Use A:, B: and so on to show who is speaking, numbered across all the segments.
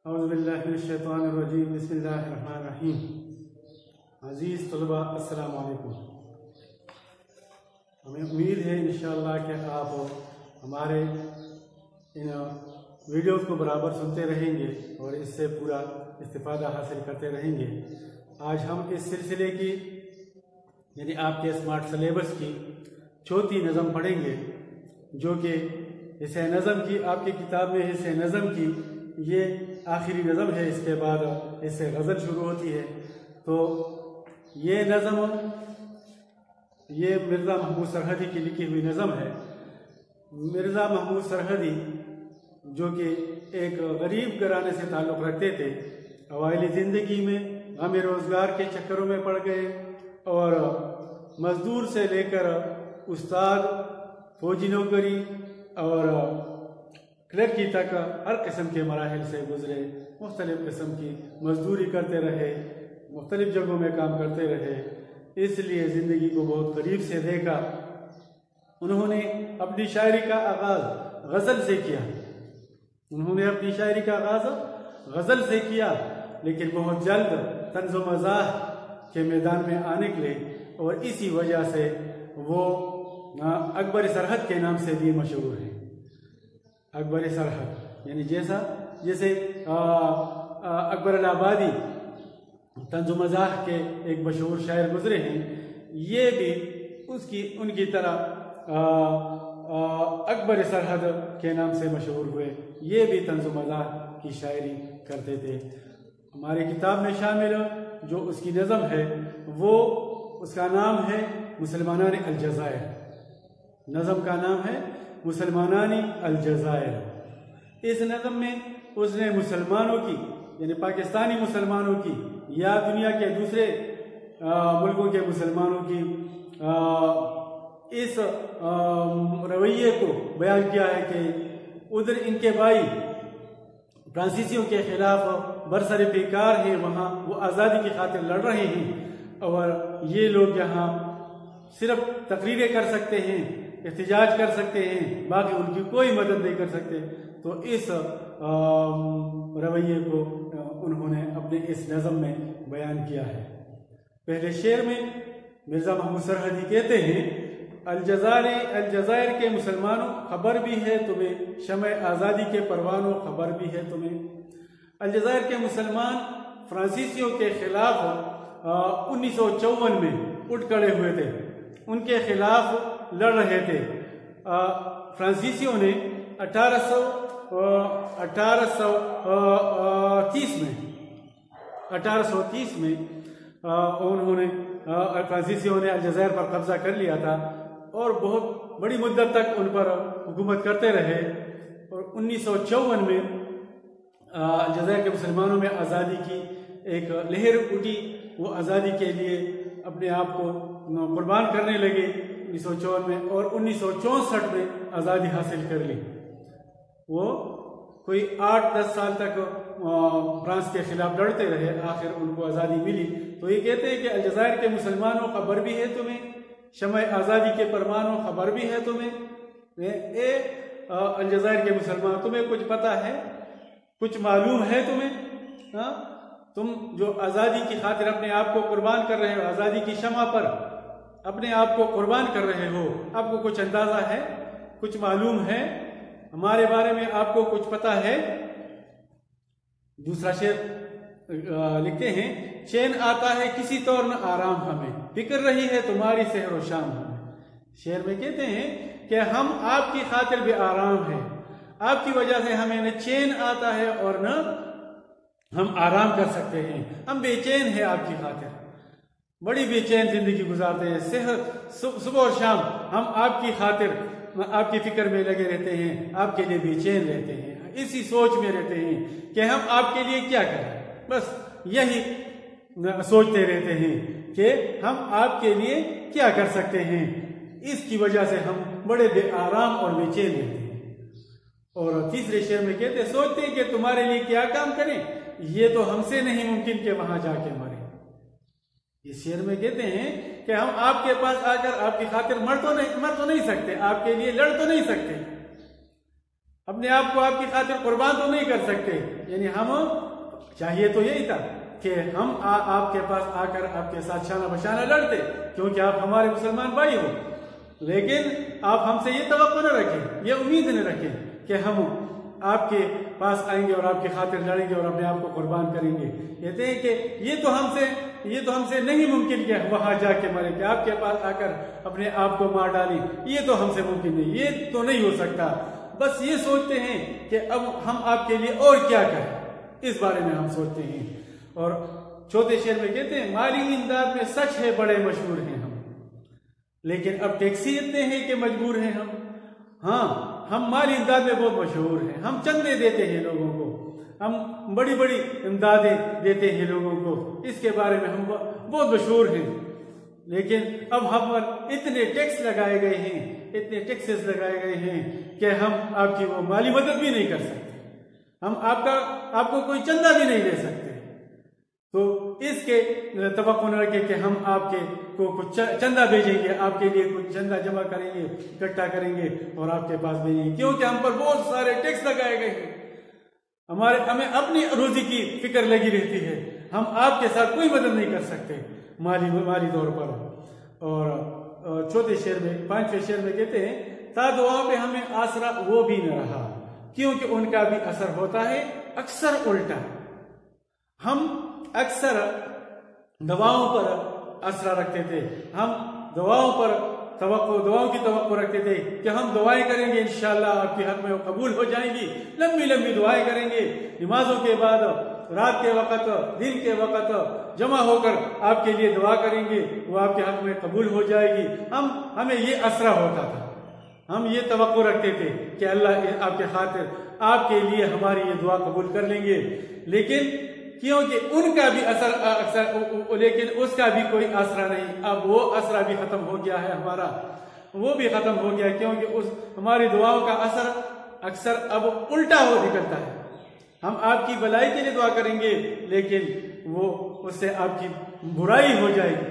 A: اعوذ باللہ من الشیطان الرجیم بسم اللہ الرحمن الرحیم۔ عزیز طلباء السلام علیکم۔ ہمیں امید ہے انشاءاللہ کہ آپ ہمارے ان ویڈیوز کو برابر سنتے رہیں گے اور اس سے پورا استفادہ حاصل کرتے رہیں گے۔ آج ہم اس سلسلے کی یعنی آپ کے اسمارٹ سلیبس کی چوتھی نظم پڑھیں گے، جو کہ حصہ نظم کی آپ کی کتاب میں حصہ نظم کی یہ آخری نظم ہے۔ اس کے بعد اس سے غزل شروع ہوتی ہے۔ تو یہ نظم یہ مرزا محمود سرحدی کی لکھی ہوئی نظم ہے۔ مرزا محمود سرحدی جو کہ ایک غریب گھرانے سے تعلق رکھتے تھے، اوائل زندگی میں غم روزگار کے چکروں میں پڑ گئے اور مزدور سے لے کر استاد، فوجی نوکری اور کلرکی تک ہر قسم کے مراحل سے گزرے، مختلف قسم کی مزدوری کرتے رہے، مختلف جگہوں میں کام کرتے رہے، اس لیے زندگی کو بہت قریب سے دیکھا۔ انہوں نے اپنی شاعری کا آغاز غزل سے کیا غزل سے کیا، لیکن بہت جلد طنز و مزاح کے میدان میں آنے نکلے اور اسی وجہ سے وہ اکبر سرحد کے نام سے بھی مشہور ہیں۔ اکبر سرحد یعنی جیسے اکبر الآبادی طنز و مزاح کے ایک مشہور شاعر گزرے ہیں، یہ بھی ان کی طرح اکبر سرحد کے نام سے مشہور ہوئے۔ یہ بھی طنز و مزاح کی شاعری کرتے تھے۔ ہماری کتاب میں شامل جو اس کی نظم ہے اس کا نام ہے مسلمانان الجزائر۔ نظم کا نام ہے مسلمانان الجزائر۔ اس نظم میں اس نے مسلمانوں کی یعنی پاکستانی مسلمانوں کی یا دنیا کے دوسرے ملکوں کے مسلمانوں کی اس رویے کو بیان کیا ہے کہ ادھر ان کے بھائی فرانسیسیوں کے خلاف برسر پیکار ہیں، وہاں وہ آزادی کی خاطر لڑ رہے ہیں اور یہ لوگ یہاں صرف تقریریں کر سکتے ہیں، احتجاج کر سکتے ہیں، باقی ان کی کوئی مدد نہیں کر سکتے۔ تو اس رویے کو انہوں نے اپنے اس نظم میں بیان کیا ہے۔ پہلے شعر میں مرزا محمود سرحدی کہتے ہیں، الجزائر کے مسلمانوں خبر بھی ہے تمہیں، شمع آزادی کے پروانوں خبر بھی ہے تمہیں۔ الجزائر کے مسلمان فرانسیسیوں کے خلاف 1954 میں اٹھ کھڑے ہوئے تھے، ان کے خلاف لڑ رہے تھے۔ فرانسیسیوں نے 1830 میں انہوں نے فرانسیسیوں نے الجزائر پر قبضہ کر لیا تھا اور بہت بڑی مدت تک ان پر حکومت کرتے رہے، اور 1954 میں الجزائر کے مسلمانوں میں آزادی کی ایک لہر اٹھی۔ وہ آزادی کے لیے اپنے آپ کو قربان کرنے لگے 1954 میں، اور 1964 میں آزادی حاصل کر لی۔ وہ کوئی 8-10 سال تک فرانس کے خلاف لڑتے رہے، آخر ان کو آزادی ملی۔ تو یہ کہتے ہیں کہ الجزائر کے مسلمانوں خبر بھی ہے تمہیں، شمع آزادی کے پروانوں خبر بھی ہے تمہیں۔ اے الجزائر کے مسلمان، تمہیں کچھ پتہ ہے، کچھ معلوم ہے تمہیں؟ تم جو آزادی کی خاطر اپنے آپ کو قربان کر رہے ہو، آزادی کی شمع پر اپنے آپ کو قربان کر رہے ہو، آپ کو کچھ اندازہ ہے، کچھ معلوم ہے، ہمارے بارے میں آپ کو کچھ پتہ ہے؟ دوسرا شعر لکھتے ہیں، چین آتا ہے کسی طور نہ آرام ہمیں، فکر رہی ہے تمہاری سحر و شام ہمیں۔ شعر میں کہتے ہیں کہ ہم آپ کی خاطر بے آرام ہیں، آپ کی وجہ سے ہمیں نہ چین آتا ہے اور نہ ہم آرام کر سکتے ہیں، ہم بے چین ہیں آپ کی خاطر، بڑی بے چین زندگی گزارتے ہیں، صبح اور شام ہم آپ کی خاطر آپ کی فکر میں لگے رہتے ہیں، آپ کے لیے بے چین رہتے ہیں، اسی سوچ میں رہتے ہیں کہ ہم آپ کے لیے کیا کریں، بس یہی سوچتے رہتے ہیں کہ ہم آپ کے لیے کیا کر سکتے ہیں۔ اس کی وجہ سے ہم بڑے بے آرام اور بے چین رہتے ہیں۔ اور تیسرے شعر میں کہتے ہیں، سوچتے ہیں کہ تمہارے لیے کیا کام کریں، یہ تو ہم سے نہیں ممکن کہ وہاں جا کے مریں۔ اس شعر میں کہتے ہیں کہ ہم آپ کے پاس آ کر آپ کی خاطر مر تو نہیں سکتے، آپ کے لیے لڑ تو نہیں سکتے، اپنے آپ کو آپ کی خاطر قربان تو نہیں کر سکتے. یعنی ہم چاہیے تو یہی تھا کہ ہم آپ کے پاس آ کر آپ کے ساتھ شانہ بشانہ لڑتے کیونکہ آپ ہمارے مسلمان بھائی ہو. لیکن آپ ہم سے یہ توقع نہ رکھیں, یہ امید نہ رکھیں کہ ہم آپ کے پاس آئیں گے اور آپ کی خاطر لڑیں گے اور اپنے آپ کو قربان کریں گے. کہتے ہیں کہ یہ تو ہم سے نہیں ممکن کہ وہاں جا کے مریں, کہ آپ کے پاس آ کر اپنے آپ کو مار ڈالیں. یہ تو ہم سے ممکن نہیں, یہ تو نہیں ہو سکتا. بس یہ سوچتے ہیں کہ اب ہم آپ کے لیے اور کیا کریں, اس بارے میں ہم سوچتے ہیں. اور چوتھے شعر میں کہتے ہیں مالی امداد میں سچ ہے بڑے مشہور ہیں ہم, لیکن اب ٹیکسی اتنے ہیں کہ مجبور ہیں ہم. ہاں, ہم مالی امداد میں بہت مشہور ہیں, ہم چندے دیتے ہیں لوگوں کو, ہم بڑی بڑی امدادیں دیتے ہیں لوگوں کو, اس کے بارے میں ہم بہت مشہور ہیں. لیکن اب ہم پر اتنے ٹیکس لگائے گئے ہیں, اتنے ٹیکسز لگائے گئے ہیں کہ ہم آپ کی وہ مالی مدد بھی نہیں کر سکتے, ہم آپ کو کوئی چندہ بھی نہیں دے سکتے. تو اس کے توقع نہ رکھیں کہ ہم آپ کو کچھ چندہ بھیجیں گے, آپ کے لیے کچھ چندہ جمع کریں گے, اکٹھا کریں گے اور آپ کے پاس بھیجیں گے, کیونکہ ہم پر بہت سارے ٹیکس لگائے گئے ہیں. ہمیں اپنی روزی کی فکر لگی رہتی ہے, ہم آپ کے ساتھ کوئی مدد نہیں کر سکتے مالی طور پر. اور چوتھے شعر میں, پانچویں شعر میں کہتے ہیں تا دعاؤں پہ ہمیں آسرا وہ بھی نہ رہا, کیونکہ ان کا بھی اثر ہوتا ہے اکثر الٹا. ہم اکثر دواؤں پر اثر رکھتے تھے, ہم دواؤں کی توقع رکھتے تھے کہ ہم دعائیں کریں گے انشاءاللہ آپ کے حق میں وہ قبول ہو جائیں گی. لمبی لمبی دعائیں کریں گے, نمازوں کے بعد رات کے وقت دن کے وقت جمع ہو کر آپ کے لیے دعا کریں گے, وہ آپ کے حق میں قبول ہو جائے گی. ہمیں یہ اثرا ہوتا تھا, ہم یہ توقع رکھتے تھے کہ اللہ آپ کے خاطر آپ کے لیے ہماری یہ دعا قبول کر لیں گے. لیکن کیونکہ ان کا بھی اثر لیکن اس کا بھی کوئی اثر نہیں. اب وہ اثر بھی ختم ہو گیا ہے ہمارا, وہ بھی ختم ہو گیا, کیونکہ ہماری دعاؤں کا اثر اکثر اب الٹا ہو نکلتا ہے. ہم آپ کی بھلائی کے لیے دعا کریں گے لیکن اس سے آپ کی برائی ہو جائے گی.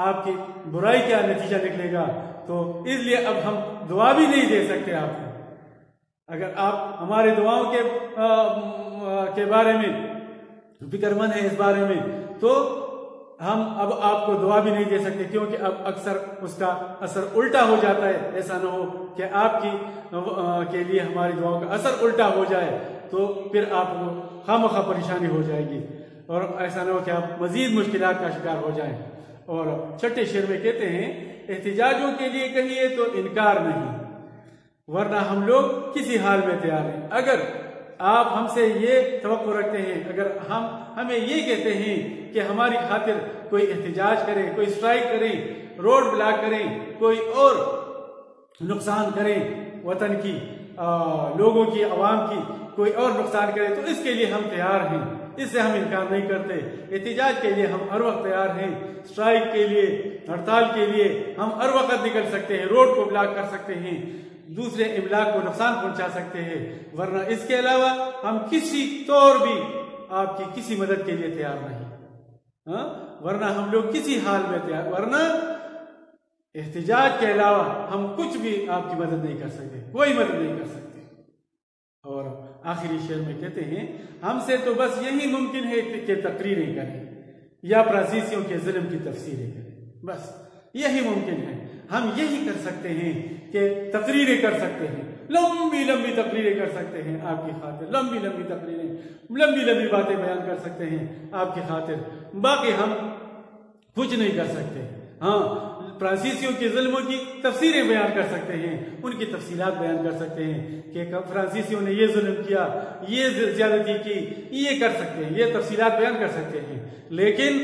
A: آپ کی برائی کیا نتیجہ نکلے گا, تو اس لیے اب ہم دعا بھی نہیں دے سکتے آپ کو. اگر آپ ہمارے دعاؤں کے بارے میں فکر مند ہیں اس بارے میں, تو ہم اب آپ کو دعا بھی نہیں دے سکتے, کیونکہ اب اکثر اس کا اثر الٹا ہو جاتا ہے. ایسا نہ ہو کہ آپ کے لیے ہماری دعاؤں کا اثر الٹا ہو جائے, تو پھر آپ کو خامخواہ پریشانی ہو جائے گی, اور ایسا نہ ہو کہ آپ مزید مشکلات کا شکار ہو جائیں. اور چھٹے شعر میں کہتے ہیں احتجاجوں کے لیے کہیے تو انکار نہیں, ورنہ ہم لوگ کسی حال میں تیار ہیں. اگر آپ ہم سے یہ توقع رکھتے ہیں, اگر ہمیں یہ کہتے ہیں کہ ہماری خاطر کوئی احتجاج کریں, کوئی اسٹرائک کریں, روڈ بلاک کریں, کوئی اور نقصان کریں وطن کی, لوگوں کی, عوام کی کوئی اور نقصان کریں, تو اس کے لیے ہم تیار ہیں, اس سے ہم انکار نہیں کرتے. احتجاج کے لیے ہم ہر وقت تیار ہیں, اسٹرائک کے لیے, ہڑتال کے لیے ہم ہر وقت نکل سکتے ہیں, روڈ کو بلاک کر سکتے ہیں, دوسرے املاک کو نقصان پہنچا سکتے ہیں. ورنہ اس کے علاوہ ہم کسی طور بھی آپ کی کسی مدد کے لیے تیار نہیں. ورنہ ہم لوگ کسی حال میں تیار, ورنہ احتجاج کے علاوہ ہم کچھ بھی آپ کی مدد نہیں کر سکتے, کوئی مدد نہیں کر سکتے. اور آخری شعر میں کہتے ہیں ہم سے تو بس یہی ممکن ہے کہ تقریریں کریں یا فرانسیسیوں کے ظلم کی تفسیریں کریں, بس یہی ممکن ہے. ہم یہی کر سکتے ہیں کہ تقریریں کر سکتے ہیں, لمبی لمبی تقریریں کر سکتے ہیں آپ کی خاطر, لمبی لمبی تقریریں, لمبی لمبی باتیں بیان کر سکتے ہیں آپ کی خاطر. باقی ہم کچھ نہیں کر سکتے. ہاں, فرانسیسیوں کے ظلموں کی تفسیریں بیان کر سکتے ہیں, ان کی تفصیلات بیان کر سکتے ہیں کہ فرانسیسیوں نے یہ ظلم کیا, یہ زیادتی کی, یہ کر سکتے ہیں, یہ تفصیلات بیان کر سکتے ہیں. لیکن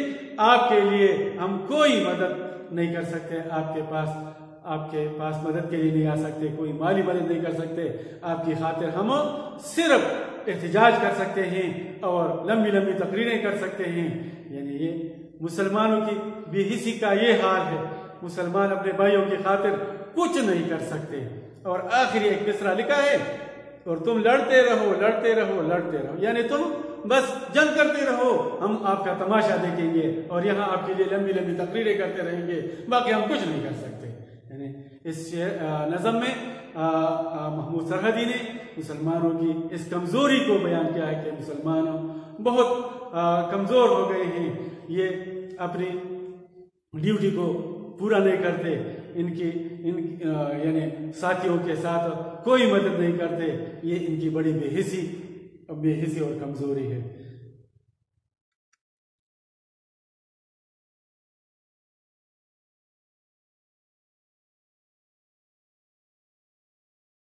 A: آپ کے لیے ہم کوئی مدد نہیں کر سکتے, آپ کے پاس مدد کے لیے نہیں آ سکتے, کوئی مالی مدد نہیں کر سکتے. آپ کی خاطر ہم صرف احتجاج کر سکتے ہیں اور لمبی لمبی تقریریں کر سکتے ہیں. یعنی یہ مسلمانوں کی بے حسی کا یہ حال ہے, مسلمان اپنے بھائیوں کی خاطر کچھ نہیں کر سکتے. اور آخری ایک مصرع لکھا ہے, اور تم لڑتے رہو لڑتے رہو لڑتے رہو, یعنی تم بس جنگ کرتے رہو, ہم آپ کا تماشا دیکھیں گے اور یہاں آپ کے لیے لمبی لمبی تقریریں کرتے رہیں گے, باقی ہم کچھ نہیں کر سکتے. یعنی اس نظم میں محمود سرحدی نے مسلمانوں کی اس کمزوری کو بیان کیا ہے کہ مسلمان بہت کمزور ہو گئے ہیں، یہ اپنی ڈیوٹی کو پورا نہیں کرتے، یعنی ساتھیوں کے ساتھ کوئی مدد نہیں کرتے، یہ ان کی بڑی بے حسی اور کمزوری ہے۔